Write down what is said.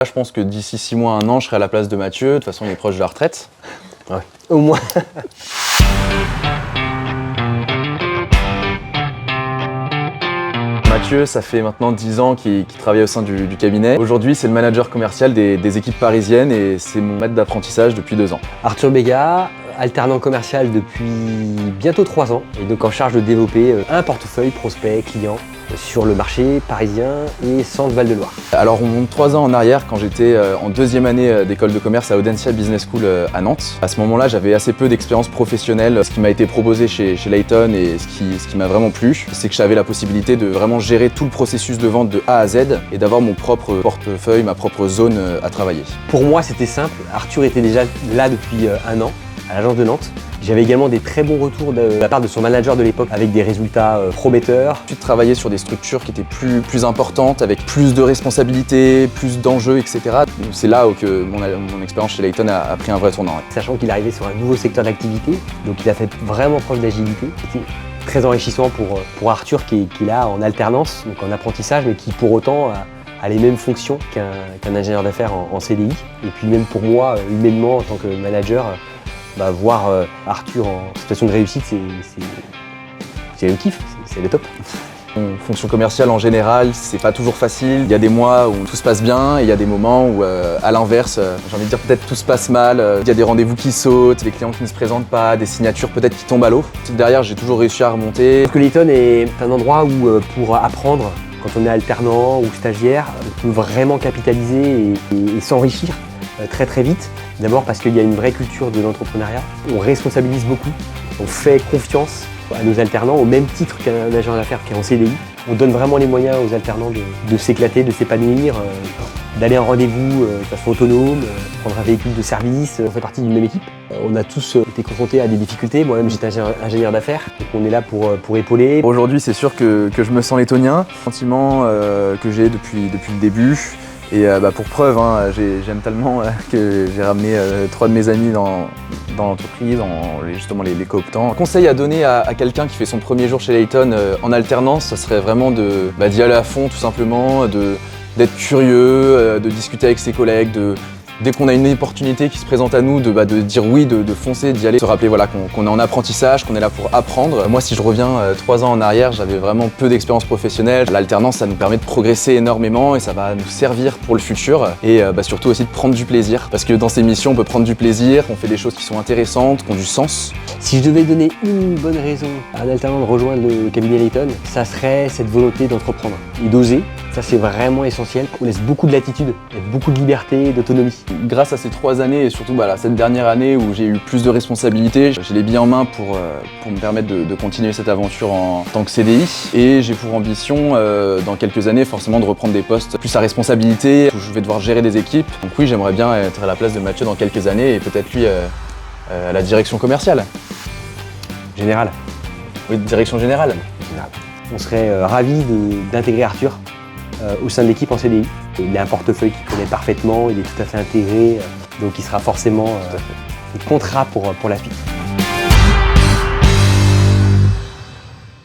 Je pense que d'ici 6 mois, 1 an, je serai à la place de Mathieu. De toute façon, il est proche de la retraite. Ouais. Au moins. Mathieu, ça fait maintenant 10 ans qu'il travaille au sein du cabinet. Aujourd'hui, c'est le manager commercial des équipes parisiennes et c'est mon maître d'apprentissage depuis 2 ans. Arthur Béga, alternant commercial depuis bientôt 3 ans et donc en charge de développer un portefeuille prospects clients sur le marché parisien et centre Val-de-Loire. Alors on monte 3 ans en arrière quand j'étais en 2e année d'école de commerce à Audencia Business School à Nantes. À ce moment-là, j'avais assez peu d'expérience professionnelle. Ce qui m'a été proposé chez Layton et ce qui m'a vraiment plu, c'est que j'avais la possibilité de vraiment gérer tout le processus de vente de A à Z et d'avoir mon propre portefeuille, ma propre zone à travailler. Pour moi, c'était simple. Arthur était déjà là depuis 1 an à l'agence de Nantes. J'avais également des très bons retours de la part de son manager de l'époque avec des résultats prometteurs. Tu travaillais sur des structures qui étaient plus importantes, avec plus de responsabilités, plus d'enjeux, etc. C'est là où mon expérience chez Layton a pris un vrai tournant. Ouais. Sachant qu'il arrivait sur un nouveau secteur d'activité, donc il a fait vraiment preuve d'agilité. C'était très enrichissant pour Arthur qui est là en alternance, donc en apprentissage, mais qui pour autant a les mêmes fonctions qu'un ingénieur d'affaires en CDI. Et puis même pour moi, humainement, en tant que manager, voir Arthur en situation de réussite, c'est le kiff, c'est le top. En fonction commerciale en général, c'est pas toujours facile. Il y a des mois où tout se passe bien et il y a des moments où, à l'inverse, j'ai envie de dire peut-être tout se passe mal. Il y a des rendez-vous qui sautent, des clients qui ne se présentent pas, des signatures peut-être qui tombent à l'eau. Derrière, j'ai toujours réussi à remonter. Parce que Layton est un endroit où pour apprendre, quand on est alternant ou stagiaire, on peut vraiment capitaliser et s'enrichir très vite. D'abord parce qu'il y a une vraie culture de l'entrepreneuriat. On responsabilise beaucoup, on fait confiance à nos alternants au même titre qu'un agent d'affaires qui est en CDI. On donne vraiment les moyens aux alternants de s'éclater, de s'épanouir, d'aller en rendez-vous de façon autonome, prendre un véhicule de service. On fait partie d'une même équipe. On a tous été confrontés à des difficultés. Moi-même, j'étais ingénieur d'affaires, donc on est là pour épauler. Aujourd'hui, c'est sûr que je me sens laytonien. Sentiment que j'ai depuis le début. Et pour preuve, j'aime tellement que j'ai ramené 3 de mes amis dans l'entreprise, justement les cooptants. Conseil à donner à quelqu'un qui fait son premier jour chez Layton en alternance, ça serait vraiment d'y aller à fond tout simplement, d'être curieux, de discuter avec ses collègues, dès qu'on a une opportunité qui se présente à nous, de dire oui, de foncer, d'y aller. Se rappeler qu'on est en apprentissage, qu'on est là pour apprendre. Moi, si je reviens 3 ans en arrière, j'avais vraiment peu d'expérience professionnelle. L'alternance, ça nous permet de progresser énormément et ça va nous servir pour le futur. Et surtout aussi de prendre du plaisir. Parce que dans ces missions, on peut prendre du plaisir, on fait des choses qui sont intéressantes, qui ont du sens. Si je devais donner une bonne raison à un alternant de rejoindre le cabinet Layton, ça serait cette volonté d'entreprendre et d'oser. Ça, c'est vraiment essentiel. On laisse beaucoup de latitude, beaucoup de liberté, d'autonomie. Grâce à ces 3 années et surtout cette dernière année où j'ai eu plus de responsabilités, j'ai les billes en main pour me permettre de continuer cette aventure en tant que CDI. Et j'ai pour ambition, dans quelques années, forcément de reprendre des postes plus à responsabilité, où je vais devoir gérer des équipes. Donc oui, j'aimerais bien être à la place de Mathieu dans quelques années et peut-être lui à la direction commerciale. Générale. Oui, direction générale. On serait ravis d'intégrer Arthur au sein de l'équipe en CDI. Il a un portefeuille qu'il connaît parfaitement, il est tout à fait intégré, donc il sera forcément contrat pour la suite.